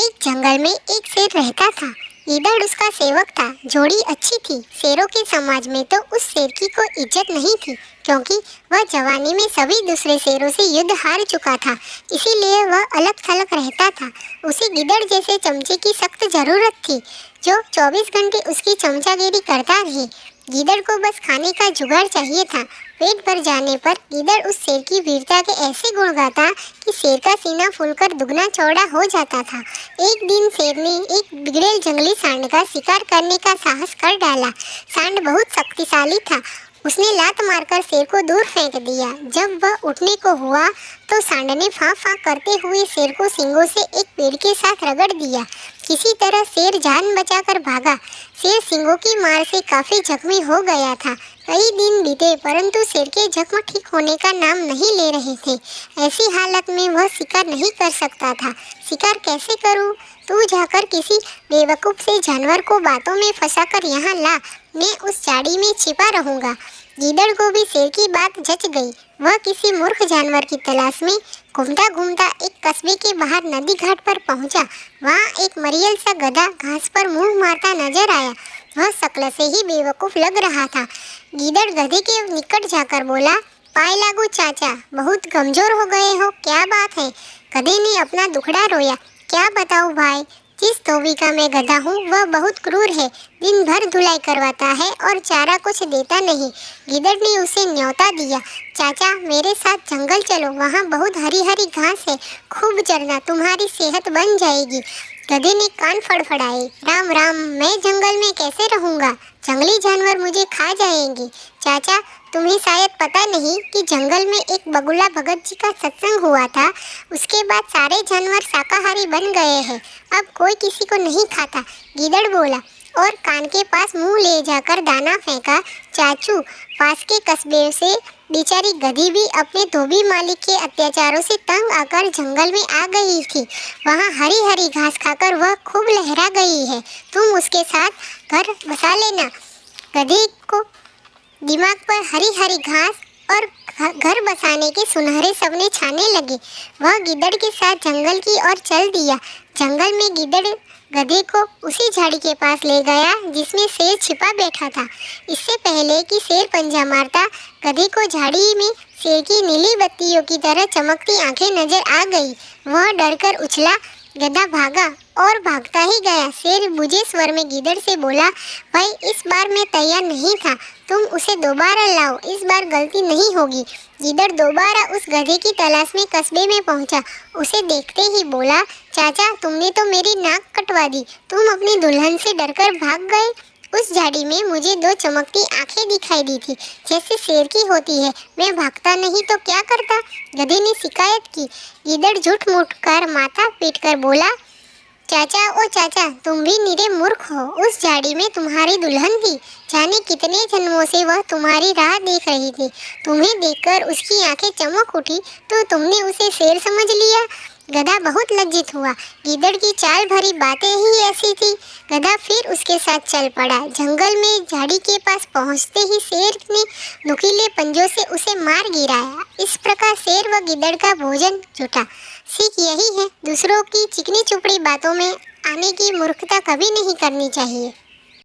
एक जंगल में एक शेर रहता था। गीदड़ उसका सेवक था। जोड़ी अच्छी थी। शेरों के समाज में तो उस शेर की कोई इज्जत नहीं थी, क्योंकि वह जवानी में सभी दूसरे शेरों से युद्ध हार चुका था। इसीलिए वह अलग थलग रहता था। उसे गीदड़ जैसे चमचे की सख्त जरूरत थी, जो 24 घंटे उसकी चमचागिरी करता रहे। गीदड़ को बस खाने का जुगाड़ चाहिए था। पेट भर जाने पर गीदड़ उस शेर की वीरता के ऐसे गुण गाता कि शेर का सीना फूलकर दुगना चौड़ा हो जाता था। एक दिन शेर ने एक बिगड़ेल जंगली सांड का शिकार करने का साहस कर डाला। सांड बहुत शक्तिशाली था। उसने लात मारकर शेर को दूर फेंक दिया। जब वह उठने को हुआ तो सांड ने फां फां करते हुए शेर को सींगों से एक पेड़ के साथ रगड़ दिया। किसी तरह शेर जान बचाकर भागा। शेर सींगों की मार से काफी जख्मी हो गया था। कई दिन बीते, परंतु शेर के जख्म ठीक होने का नाम नहीं ले रहे थे। ऐसी हालत में वह शिकार नहीं कर सकता था। शिकार कैसे करूं? तू जाकर किसी बेवकूफ से जानवर को बातों में फंसाकर यहाँ ला। मैं उस झाड़ी में छिपा रहूंगा। गीदड़ को भी शेर की बात जच गई। वह किसी मूर्ख जानवर की तलाश में घूमता घूमता एक कस्बे के बाहर नदी घाट पर पहुंचा। वहाँ एक मरियल सा गधा घास पर मुंह मारता नजर आया। वह शक्ल से ही बेवकूफ लग रहा था। गीदड़ गधे के निकट जाकर बोला, पाए लागू चाचा, बहुत कमजोर हो गए हो, क्या बात है? गधे ने अपना दुखड़ा रोया। क्या बताऊं भाई, जिस धोबी का मैं गधा हूँ वह बहुत क्रूर है। दिन भर धुलाई करवाता है और चारा कुछ देता नहीं। गीदड़ ने उसे न्योता दिया, चाचा मेरे साथ जंगल चलो, वहाँ बहुत हरी हरी घास है, खूब चरना, तुम्हारी सेहत बन जाएगी। गधे ने कान फड़फड़ाए, राम राम, मैं जंगल में कैसे रहूँगा? जंगली जानवर मुझे खा जाएंगे। चाचा तुम्हें शायद पता नहीं कि जंगल में एक बगुला भगत जी का सत्संग हुआ था। उसके बाद सारे जानवर शाकाहारी बन गए हैं। अब कोई किसी को नहीं खाता। गीदड़ बोला और कान के पास मुंह ले जाकर दाना फेंका। चाचू, पास के कस्बे से बेचारी गधी भी अपने धोबी मालिक के अत्याचारों से तंग आकर जंगल में आ गई थी। वहाँ हरी हरी घास खाकर वह खूब लहरा गई है। तुम उसके साथ घर बसा लेना। गधी को दिमाग पर हरी हरी घास और घर बसाने के सुनहरे सपने छाने लगे। वह गीदड़ के साथ जंगल की ओर चल दिया। जंगल में गीदड़ गधे को उसी झाड़ी के पास ले गया जिसमें शेर छिपा बैठा था। इससे पहले कि शेर पंजा मारता, गधे को झाड़ी में शेर की नीली बत्तियों की तरह चमकती आंखें नजर आ गई। वह डरकर उछला। गधा भागा और भागता ही गया। शेर बुझे स्वर में गीदड़ से बोला, भाई इस बार मैं तैयार नहीं था, तुम उसे दोबारा लाओ, इस बार गलती नहीं होगी। गीदड़ दोबारा उस गधे की तलाश में कस्बे में पहुंचा। उसे देखते ही बोला, चाचा तुमने तो मेरी नाक कटवा दी, तुम अपनी दुल्हन से डरकर भाग गए। उस झाड़ी में मुझे दो चमकती आंखें दिखाई दी थी, जैसे शेर की होती है। मैं भागता नहीं तो क्या करता? गधे ने शिकायत की। गीदड़ झूठ मूठ कर माथा पीट कर बोला, चाचा ओ चाचा, तुम भी निरे मूर्ख हो। उस झाड़ी में तुम्हारी दुल्हन थी। जाने कितने जन्मों से वह तुम्हारी राह देख रही थी। तुम्हें देखकर उसकी आंखें चमक उठी तो तुमने उसे शेर समझ लिया। गधा बहुत लज्जित हुआ। गीदड़ की चाल भरी बातें ही ऐसी थी। गधा फिर उसके साथ चल पड़ा। जंगल में झाड़ी के पास पहुंचते ही शेर ने नुकीले पंजों से उसे मार गिराया। इस प्रकार शेर व गीदड़ का भोजन जुटा। सीख यही है, दूसरों की चिकनी चुपड़ी बातों में आने की मूर्खता कभी नहीं करनी चाहिए।